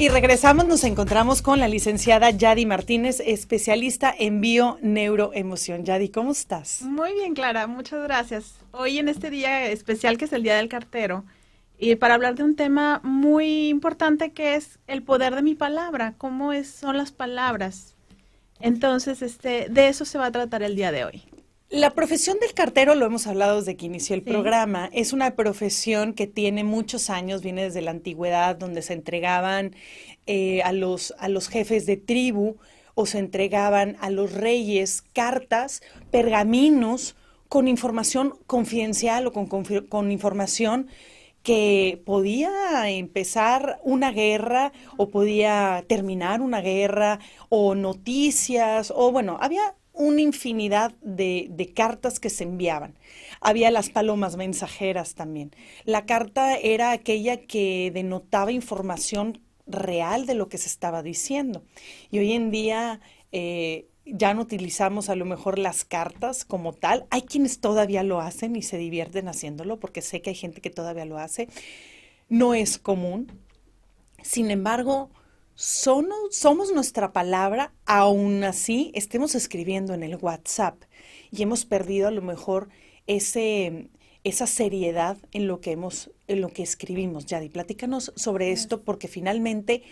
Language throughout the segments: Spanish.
Y regresamos, nos encontramos con la licenciada Yadi Martínez, especialista en bio-neuroemoción. Yadi, ¿cómo estás? Muy bien, Clara, muchas gracias. Hoy en este día especial que es el Día del Cartero, y para hablar de un tema muy importante que es el poder de mi palabra, son las palabras. Entonces, de eso se va a tratar el día de hoy. La profesión del cartero, lo hemos hablado desde que inició el Sí, programa, es una profesión que tiene muchos años, viene desde la antigüedad, donde se entregaban a los jefes de tribu o se entregaban a los reyes cartas, pergaminos con información confidencial o con información que podía empezar una guerra o podía terminar una guerra o noticias o bueno, había una infinidad de cartas que se enviaban. Había las palomas mensajeras también. La carta era aquella que denotaba información real de lo que se estaba diciendo. Y hoy en día ya no utilizamos a lo mejor las cartas como tal. Hay quienes todavía lo hacen y se divierten haciéndolo, porque sé que hay gente que todavía lo hace. No es común. Sin embargo, somos nuestra palabra, aún así estemos escribiendo en el WhatsApp y hemos perdido a lo mejor esa seriedad en lo que escribimos. Yadi, platícanos sobre yes. esto porque finalmente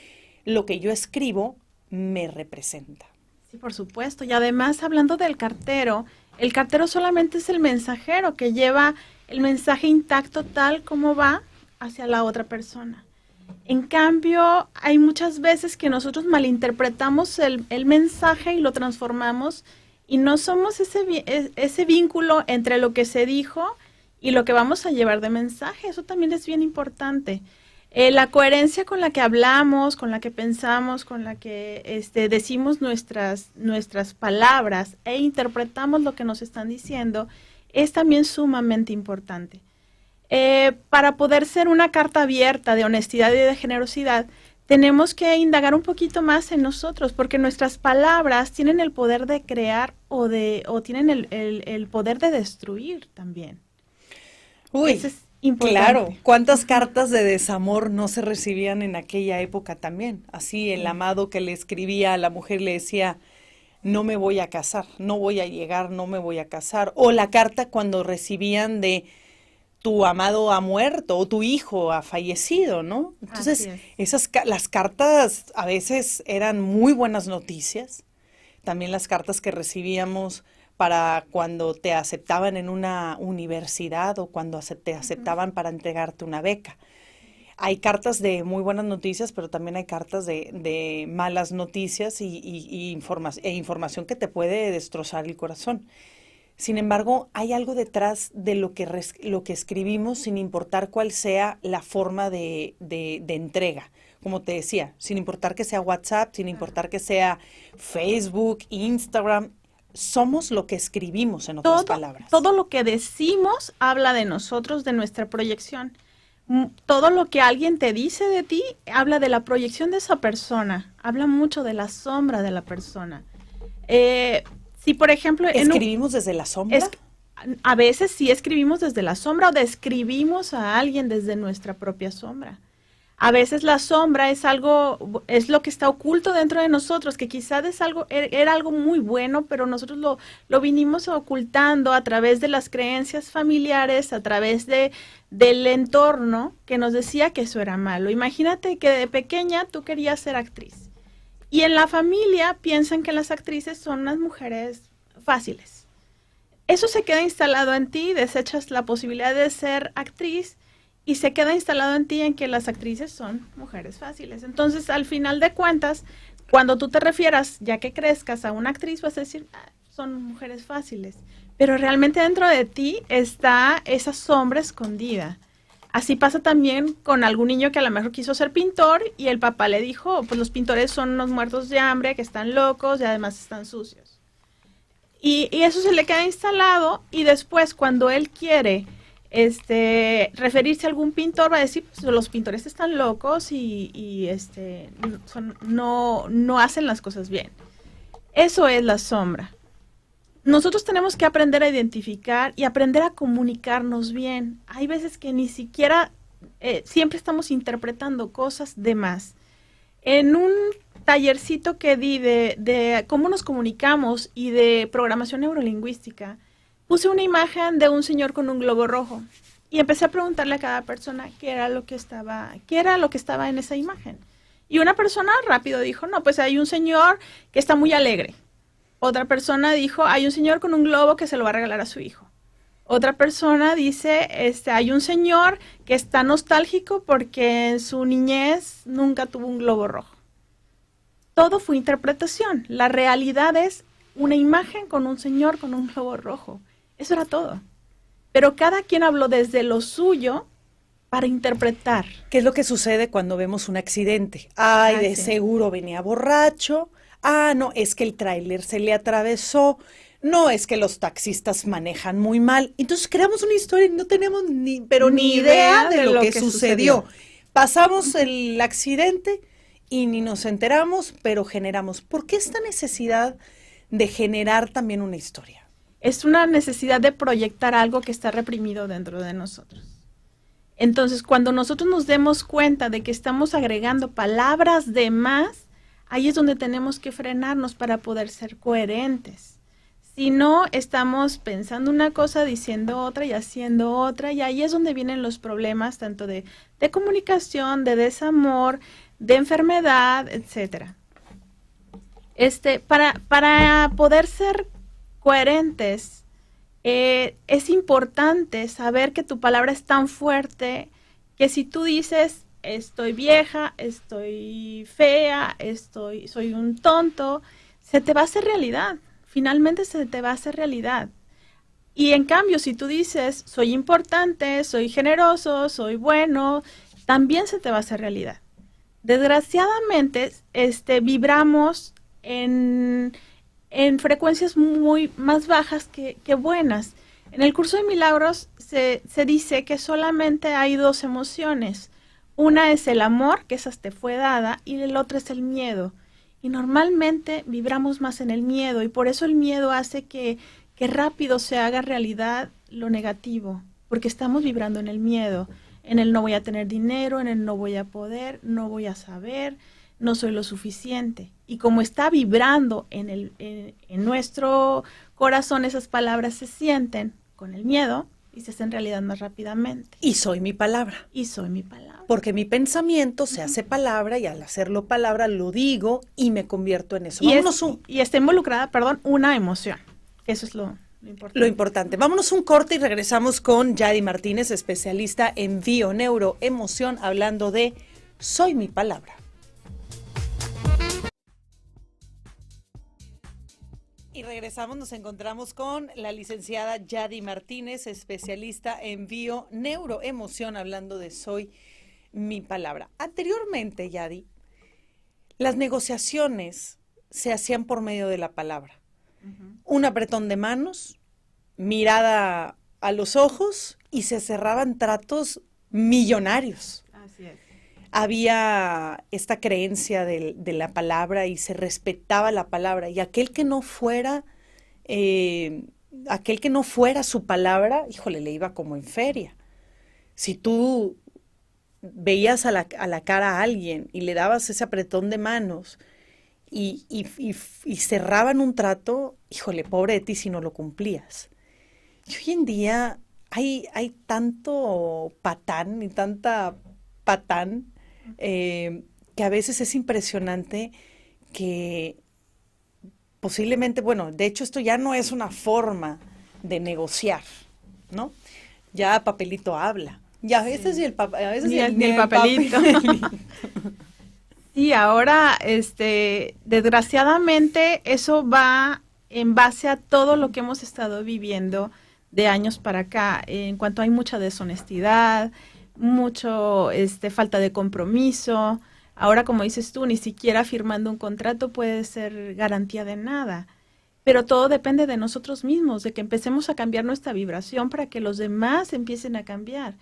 lo que yo escribo me representa. Sí, por supuesto. Y además, hablando del cartero, el cartero solamente es el mensajero que lleva el mensaje intacto tal como va hacia la otra persona. En cambio, hay muchas veces que nosotros malinterpretamos el mensaje y lo transformamos y no somos ese vínculo entre lo que se dijo y lo que vamos a llevar de mensaje. Eso también es bien importante. La coherencia con la que hablamos, con la que pensamos, con la que decimos nuestras palabras e interpretamos lo que nos están diciendo es también sumamente importante. Para poder ser una carta abierta de honestidad y de generosidad, tenemos que indagar un poquito más en nosotros, porque nuestras palabras tienen el poder de crear o tienen el poder de destruir también. Eso Uy, es claro, importante. cuántas Ujú. cartas de desamor no se recibían en aquella época también. Así el Sí, amado que le escribía a la mujer le decía, no me voy a casar, no voy a llegar, no me voy a casar. O la carta cuando recibían de tu amado ha muerto o tu hijo ha fallecido, ¿no? así Entonces, es. las cartas a veces eran muy buenas noticias. También las cartas que recibíamos para cuando te aceptaban en una universidad o cuando te Ujú. aceptaban para entregarte una beca. Hay cartas de muy buenas noticias, pero también hay cartas de malas noticias y información que te puede destrozar el corazón. Sin embargo, hay algo detrás de lo que escribimos, sin importar cuál sea la forma de entrega. Como te decía, sin importar que sea WhatsApp, sin importar que sea Facebook, Instagram, somos lo que escribimos, en otras palabras. Todo lo que decimos habla de nosotros, de nuestra proyección. Todo lo que alguien te dice de ti habla de la proyección de esa persona, habla mucho de la sombra de la persona. Eh, si, por ejemplo, ¿Escribimos desde la es, sombra? a veces sí escribimos desde la sombra o describimos a alguien desde nuestra propia sombra. A veces la sombra es lo que está oculto dentro de nosotros, que quizás era algo muy bueno, pero nosotros lo vinimos ocultando a través de las creencias familiares, a través del entorno que nos decía que eso era malo. Imagínate que de pequeña tú querías ser actriz y en la familia piensan que las actrices son unas mujeres fáciles. Eso se queda instalado en ti, desechas la posibilidad de ser actriz y se queda instalado en ti en que las actrices son mujeres fáciles. Entonces, al final de cuentas, cuando tú te refieras, ya que crezcas a una actriz, vas a decir, ah, son mujeres fáciles. Pero realmente dentro de ti está esa sombra escondida. Así pasa también con algún niño que a lo mejor quiso ser pintor y el papá le dijo, pues los pintores son unos muertos de hambre, que están locos y además están sucios. Y eso se le queda instalado y después cuando él quiere referirse a algún pintor va a decir, pues los pintores están locos no hacen las cosas bien. Eso es la sombra. Nosotros tenemos que aprender a identificar y aprender a comunicarnos bien. Hay veces que ni siquiera siempre estamos interpretando cosas de más. En un tallercito que di de cómo nos comunicamos y de programación neurolingüística, puse una imagen de un señor con un globo rojo y empecé a preguntarle a cada persona qué era lo que estaba en esa imagen. Y una persona rápido dijo, no, pues hay un señor que está muy alegre. Otra persona dijo, hay un señor con un globo que se lo va a regalar a su hijo. Otra persona dice, hay un señor que está nostálgico porque en su niñez nunca tuvo un globo rojo. Todo fue interpretación. La realidad es una imagen con un señor con un globo rojo. Eso era todo. Pero cada quien habló desde lo suyo para interpretar. ¿Qué es lo que sucede cuando vemos un accidente? Ay, de Sí. seguro venía borracho. Ah, no, es que el tráiler se le atravesó. No, es que los taxistas manejan muy mal. Entonces creamos una historia y no tenemos ni idea de lo que sucedió. Pasamos el accidente y ni nos enteramos, pero generamos. ¿Por qué esta necesidad de generar también una historia? Es una necesidad de proyectar algo que está reprimido dentro de nosotros. Entonces, cuando nosotros nos demos cuenta de que estamos agregando palabras de más, ahí es donde tenemos que frenarnos para poder ser coherentes. Si no, estamos pensando una cosa, diciendo otra y haciendo otra, y ahí es donde vienen los problemas tanto de comunicación, de desamor, de enfermedad, etcétera. Para poder ser coherentes, es importante saber que tu palabra es tan fuerte que si tú dices estoy vieja, estoy fea, soy un tonto, se te va a hacer realidad. Finalmente se te va a hacer realidad. Y en cambio, si tú dices soy importante, soy generoso, soy bueno, también se te va a hacer realidad. Desgraciadamente, vibramos en frecuencias muy más bajas que buenas. En el curso de milagros se dice que solamente hay dos emociones. Una es el amor, que esa te fue dada, y el otro es el miedo. Y normalmente vibramos más en el miedo, y por eso el miedo hace que rápido se haga realidad lo negativo, porque estamos vibrando en el miedo, en el no voy a tener dinero, en el no voy a poder, no voy a saber, no soy lo suficiente. Y como está vibrando en nuestro corazón, esas palabras se sienten con el miedo y se hacen realidad más rápidamente. Y soy mi palabra. Y soy mi palabra. Porque mi pensamiento se hace palabra y al hacerlo palabra lo digo y me convierto en eso. Y está involucrada, una emoción. Eso es lo importante. Lo importante. Vámonos un corte y regresamos con Yadi Martínez, especialista en bio-neuroemoción, hablando de Soy mi palabra. Y regresamos, nos encontramos con la licenciada Yadi Martínez, especialista en bio-neuroemoción, hablando de Soy mi palabra. Anteriormente, Yadi, las negociaciones se hacían por medio de la palabra. Un apretón de manos, mirada a los ojos y se cerraban tratos millonarios. Así es. Había esta creencia de la palabra y se respetaba la palabra, y aquel que no fuera su palabra, híjole, le iba como en feria. Si tú veías a la cara a alguien y le dabas ese apretón de manos y cerraban un trato, híjole, pobre de ti si no lo cumplías. Y hoy en día hay tanto patán y tanta patán que a veces es impresionante que posiblemente, bueno, de hecho esto ya no es una forma de negociar, ¿no? Ya papelito habla. Ya a veces Sí. ni el papelito. Sí, ahora, desgraciadamente, eso va en base a todo lo que hemos estado viviendo de años para acá, en cuanto hay mucha deshonestidad, mucho falta de compromiso. Ahora, como dices tú, ni siquiera firmando un contrato puede ser garantía de nada. Pero todo depende de nosotros mismos, de que empecemos a cambiar nuestra vibración para que los demás empiecen a cambiar.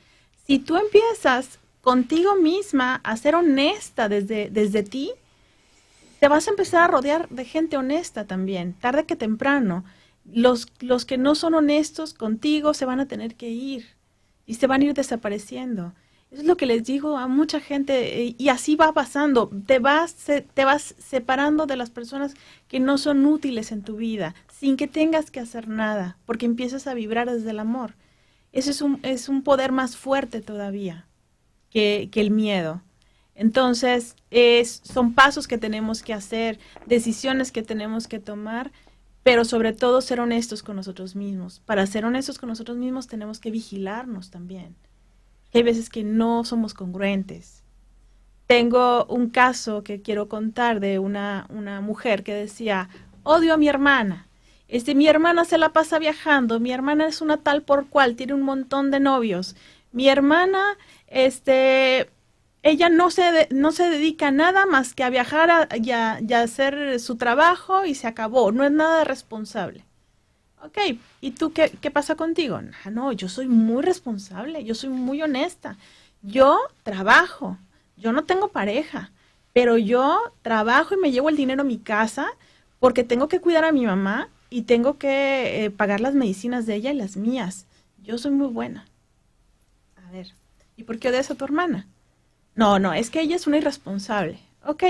Si tú empiezas contigo misma a ser honesta desde ti, te vas a empezar a rodear de gente honesta también, tarde que temprano. Los que no son honestos contigo se van a tener que ir y se van a ir desapareciendo. Es lo que les digo a mucha gente y así va pasando. Te vas separando de las personas que no son útiles en tu vida sin que tengas que hacer nada porque empiezas a vibrar desde el amor. Eso es un poder más fuerte todavía que el miedo. Entonces, son pasos que tenemos que hacer, decisiones que tenemos que tomar, pero sobre todo ser honestos con nosotros mismos. Para ser honestos con nosotros mismos tenemos que vigilarnos también. Hay veces que no somos congruentes. Tengo un caso que quiero contar de una mujer que decía, odio a mi hermana. Mi hermana se la pasa viajando, mi hermana es una tal por cual, tiene un montón de novios. Mi hermana, ella no se dedica a nada más que a viajar y a hacer su trabajo y se acabó, no es nada responsable. Ok, ¿y tú qué pasa contigo? No, yo soy muy responsable, yo soy muy honesta. Yo trabajo, yo no tengo pareja, pero yo trabajo y me llevo el dinero a mi casa porque tengo que cuidar a mi mamá y tengo que pagar las medicinas de ella y las mías. Yo soy muy buena. A ver, ¿y por qué odias a tu hermana? No, es que ella es una irresponsable. Ok,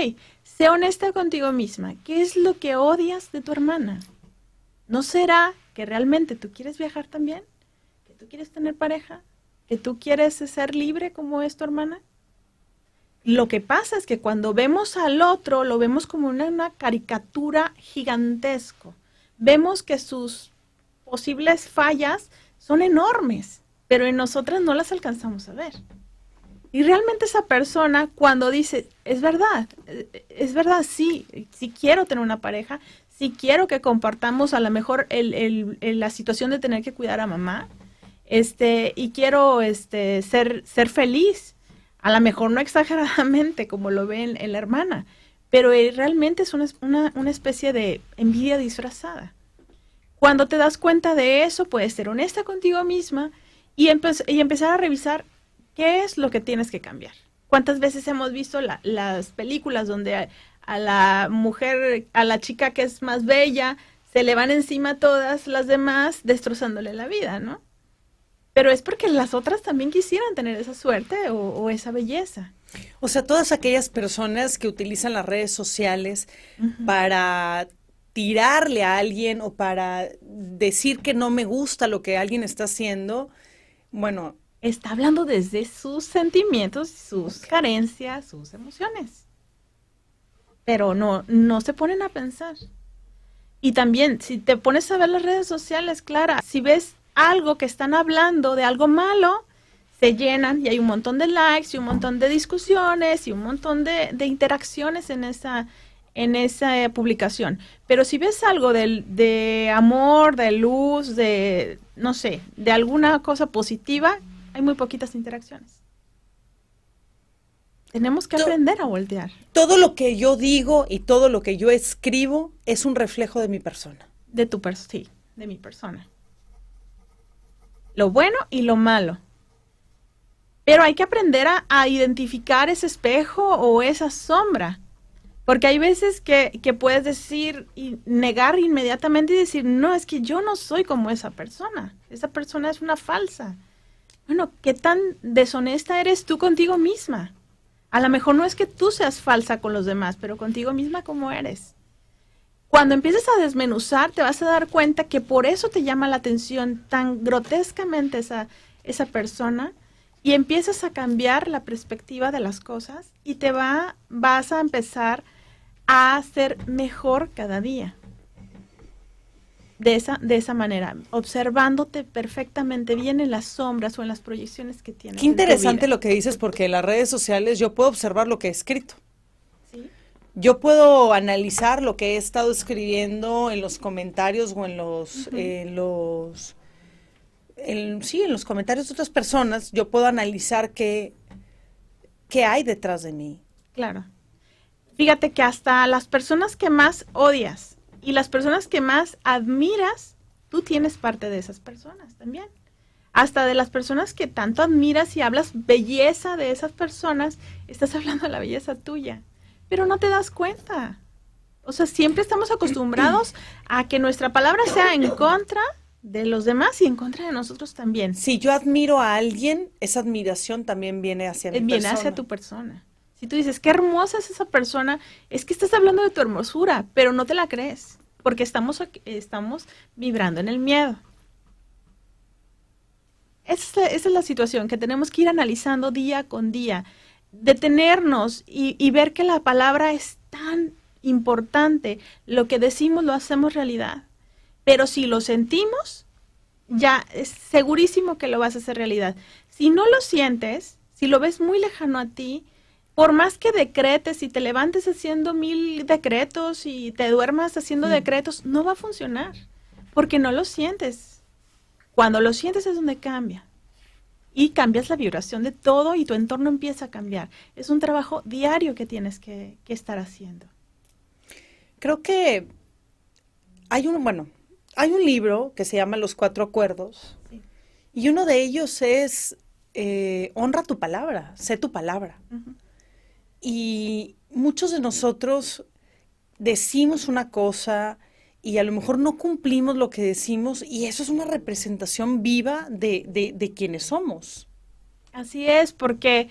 sé honesta contigo misma. ¿Qué es lo que odias de tu hermana? ¿No será que realmente tú quieres viajar también? ¿Que tú quieres tener pareja? ¿Que tú quieres ser libre como es tu hermana? Lo que pasa es que cuando vemos al otro, lo vemos como una caricatura gigantesco. Vemos que sus posibles fallas son enormes, pero en nosotras no las alcanzamos a ver. Y realmente esa persona cuando dice, es verdad, sí quiero tener una pareja, sí quiero que compartamos a lo mejor la situación de tener que cuidar a mamá, y quiero ser feliz, a lo mejor no exageradamente como lo ve en la hermana, pero realmente es una especie de envidia disfrazada. Cuando te das cuenta de eso, puedes ser honesta contigo misma y empezar a revisar qué es lo que tienes que cambiar. ¿Cuántas veces hemos visto las películas donde a la mujer, a la chica que es más bella, se le van encima todas las demás destrozándole la vida, ¿no? Pero es porque las otras también quisieran tener esa suerte o esa belleza. O sea, todas aquellas personas que utilizan las redes sociales para tirarle a alguien o para decir que no me gusta lo que alguien está haciendo, bueno, Está hablando desde sus sentimientos, sus carencias, sus emociones. Pero no se ponen a pensar. Y también, si te pones a ver las redes sociales, Clara, si ves algo que están hablando de algo malo, se llenan y hay un montón de likes y un montón de discusiones y un montón de interacciones en esa publicación. Pero si ves algo de amor, de luz, de, no sé, de alguna cosa positiva, hay muy poquitas interacciones. Tenemos que aprender a voltear. todo lo que yo digo y todo lo que yo escribo es un reflejo de mi persona. Sí, de mi persona. Lo bueno y lo malo. Pero hay que aprender a identificar ese espejo o esa sombra. Porque hay veces que puedes decir y negar inmediatamente y decir, no, es que yo no soy como esa persona. Esa persona es una falsa. Bueno, ¿qué tan deshonesta eres tú contigo misma? A lo mejor no es que tú seas falsa con los demás, pero contigo misma ¿cómo eres? Cuando empieces a desmenuzar, te vas a dar cuenta que por eso te llama la atención tan grotescamente esa persona y empiezas a cambiar la perspectiva de las cosas y vas a empezar a ser mejor cada día. De esa manera, observándote perfectamente bien en las sombras o en las proyecciones que tienes. Qué interesante lo que dices, porque en las redes sociales yo puedo observar lo que he escrito. ¿Sí? Yo puedo analizar lo que he estado escribiendo en los comentarios o en los comentarios de otras personas. Yo puedo analizar qué hay detrás de mí. Claro. Fíjate que hasta las personas que más odias y las personas que más admiras, tú tienes parte de esas personas también. Hasta de las personas que tanto admiras y hablas belleza de esas personas, estás hablando de la belleza tuya, pero no te das cuenta. O sea, siempre estamos acostumbrados a que nuestra palabra sea en contra de los demás y en contra de nosotros también. Si yo admiro a alguien, esa admiración también viene hacia mi Viene hacia tu persona. Si tú dices, qué hermosa es esa persona, es que estás hablando de tu hermosura, pero no te la crees, porque estamos vibrando en el miedo. Esa es la situación que tenemos que ir analizando día con día, detenernos y ver que la palabra es tan importante, lo que decimos lo hacemos realidad, pero si lo sentimos, ya es segurísimo que lo vas a hacer realidad. Si no lo sientes, si lo ves muy lejano a ti, por más que decretes y te levantes haciendo 1000 decretos y te duermas haciendo decretos, no va a funcionar, porque no lo sientes. Cuando lo sientes es donde cambia. Y cambias la vibración de todo y tu entorno empieza a cambiar. Es un trabajo diario que tienes que estar haciendo. Creo que hay un libro que se llama Los Cuatro Acuerdos, sí, y uno de ellos es honra tu palabra, sé tu palabra. Uh-huh. Y muchos de nosotros decimos una cosa y a lo mejor no cumplimos lo que decimos y eso es una representación viva de quienes somos. Así es, porque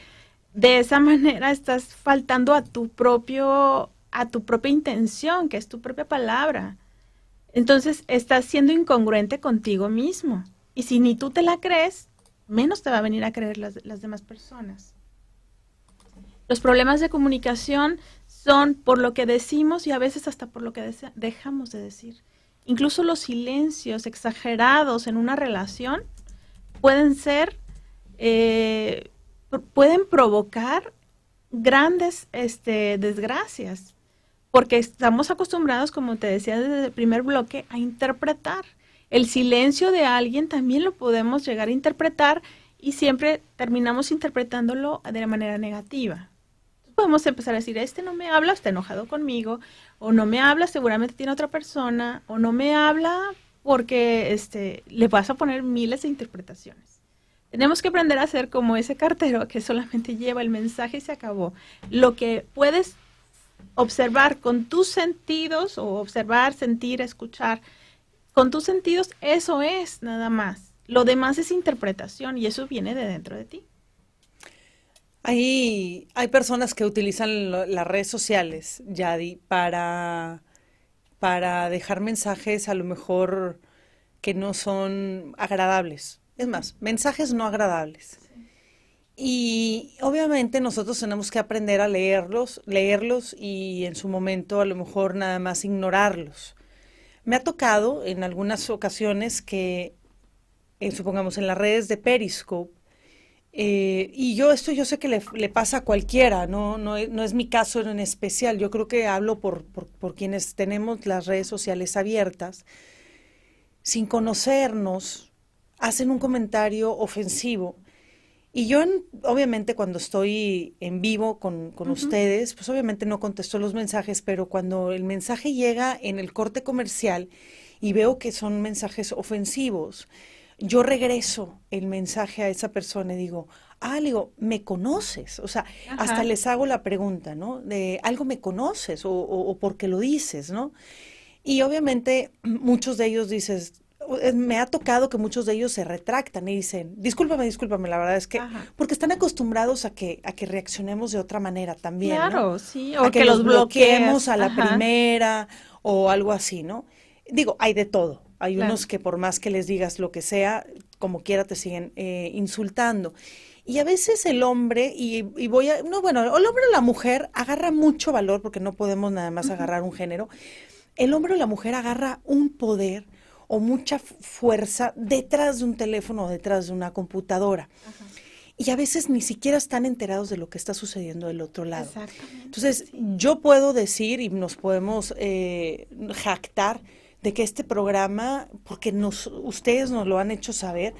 de esa manera estás faltando a tu propia intención, que es tu propia palabra. Entonces estás siendo incongruente contigo mismo. Y si ni tú te la crees, menos te va a venir a creer las demás personas. Los problemas de comunicación son por lo que decimos y a veces hasta por lo que dejamos de decir. Incluso los silencios exagerados en una relación pueden provocar grandes desgracias, porque estamos acostumbrados, como te decía desde el primer bloque, a interpretar. El silencio de alguien también lo podemos llegar a interpretar y siempre terminamos interpretándolo de la manera negativa. Podemos empezar a decir, no me habla, está enojado conmigo, o no me habla, seguramente tiene otra persona, o no me habla porque le vas a poner miles de interpretaciones. Tenemos que aprender a ser como ese cartero que solamente lleva el mensaje y se acabó. Lo que puedes observar con tus sentidos, o observar, sentir, escuchar, con tus sentidos, eso es nada más. Lo demás es interpretación y eso viene de dentro de ti. Hay personas que utilizan las redes sociales, Yadi, para dejar mensajes a lo mejor que no son agradables. Es más, mensajes no agradables. Sí. Y obviamente nosotros tenemos que aprender a leerlos y en su momento a lo mejor nada más ignorarlos. Me ha tocado en algunas ocasiones que, supongamos en las redes de Periscope, y yo sé que le pasa a cualquiera, no es mi caso en especial, yo creo que hablo por quienes tenemos las redes sociales abiertas, sin conocernos, hacen un comentario ofensivo. Y yo, obviamente, cuando estoy en vivo con uh-huh. ustedes, pues obviamente no contesto los mensajes, pero cuando el mensaje llega en el corte comercial y veo que son mensajes ofensivos, yo regreso el mensaje a esa persona y digo, ¿me conoces? O sea, ajá. Hasta les hago la pregunta, ¿no? De algo me conoces o por qué lo dices, ¿no? Y obviamente muchos de ellos me ha tocado que muchos de ellos se retractan y dicen, discúlpame, la verdad es que, ajá. Porque están acostumbrados a que reaccionemos de otra manera también, claro, ¿no? Sí, o a que los bloqueemos a la ajá. primera o algo así, ¿no? Digo, hay de todo. Hay claro. unos que por más que les digas lo que sea, como quiera te siguen insultando. Y a veces el hombre, el hombre o la mujer agarra mucho valor, porque no podemos nada más uh-huh. agarrar un género. El hombre o la mujer agarra un poder o mucha fuerza detrás de un teléfono o detrás de una computadora. Uh-huh. Y a veces ni siquiera están enterados de lo que está sucediendo del otro lado. Exactamente. Entonces, sí. Yo puedo decir y nos podemos jactar de que este programa, porque ustedes nos lo han hecho saber,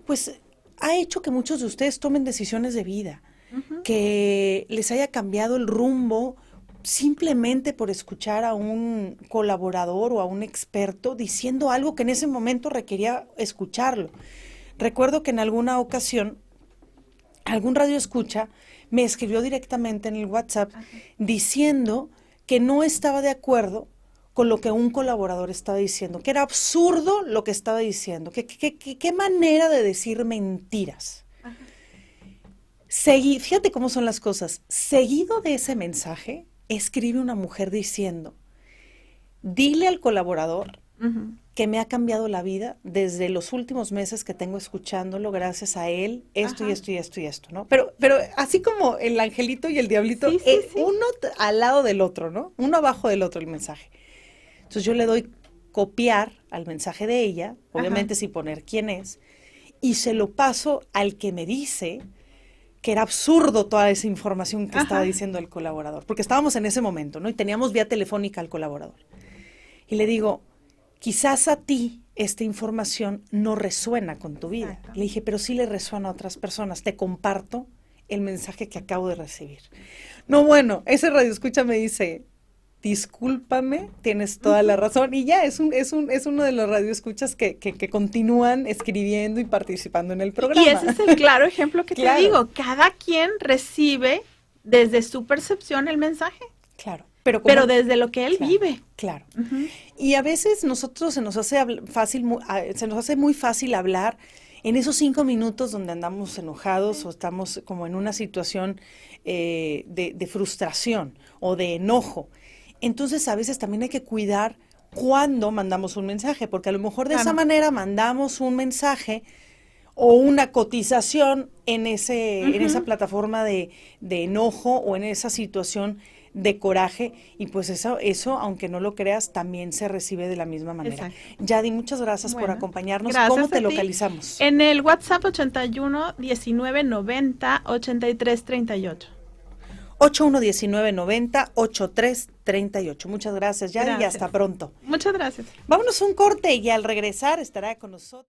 pues ha hecho que muchos de ustedes tomen decisiones de vida, uh-huh. que les haya cambiado el rumbo simplemente por escuchar a un colaborador o a un experto diciendo algo que en ese momento requería escucharlo. Recuerdo que en alguna ocasión, algún radioescucha me escribió directamente en el WhatsApp uh-huh. diciendo que no estaba de acuerdo con lo que un colaborador estaba diciendo, que era absurdo lo que estaba diciendo, qué manera de decir mentiras. Fíjate cómo son las cosas. Seguido de ese mensaje, escribe una mujer diciendo, dile al colaborador que me ha cambiado la vida desde los últimos meses que tengo escuchándolo, gracias a él, esto y esto y esto y esto, ¿no? Pero así como el angelito y el diablito, Sí. uno al lado del otro, ¿no? Uno abajo del otro el mensaje. Entonces yo le doy copiar al mensaje de ella, obviamente sin poner quién es, y se lo paso al que me dice que era absurdo toda esa información que estaba diciendo el colaborador, porque estábamos en ese momento, ¿no? Y teníamos vía telefónica al colaborador. Y le digo, quizás a ti esta información no resuena con tu vida. Le dije, pero sí le resuena a otras personas. Te comparto el mensaje que acabo de recibir. No, bueno, ese radioescucha me dice, discúlpame, tienes toda la razón. Y ya es uno de los radioescuchas que continúan escribiendo y participando en el programa. Y ese es el claro ejemplo que te digo. Cada quien recibe desde su percepción el mensaje. Claro. Pero desde lo que él vive. Claro. Y a veces nosotros se nos hace muy fácil hablar en esos 5 minutos donde andamos enojados o estamos como en una situación de frustración o de enojo. Entonces a veces también hay que cuidar cuándo mandamos un mensaje, porque a lo mejor de esa manera mandamos un mensaje o una cotización en esa plataforma de enojo o en esa situación de coraje, y pues eso, aunque no lo creas, también se recibe de la misma manera. Yadi, muchas gracias por acompañarnos. ¿Cómo te localizamos? En el WhatsApp 81 19 90 83 38. 81 19 90 83 38. Muchas gracias, Yadi, y hasta pronto. Muchas gracias. Vámonos a un corte y al regresar estará con nosotros.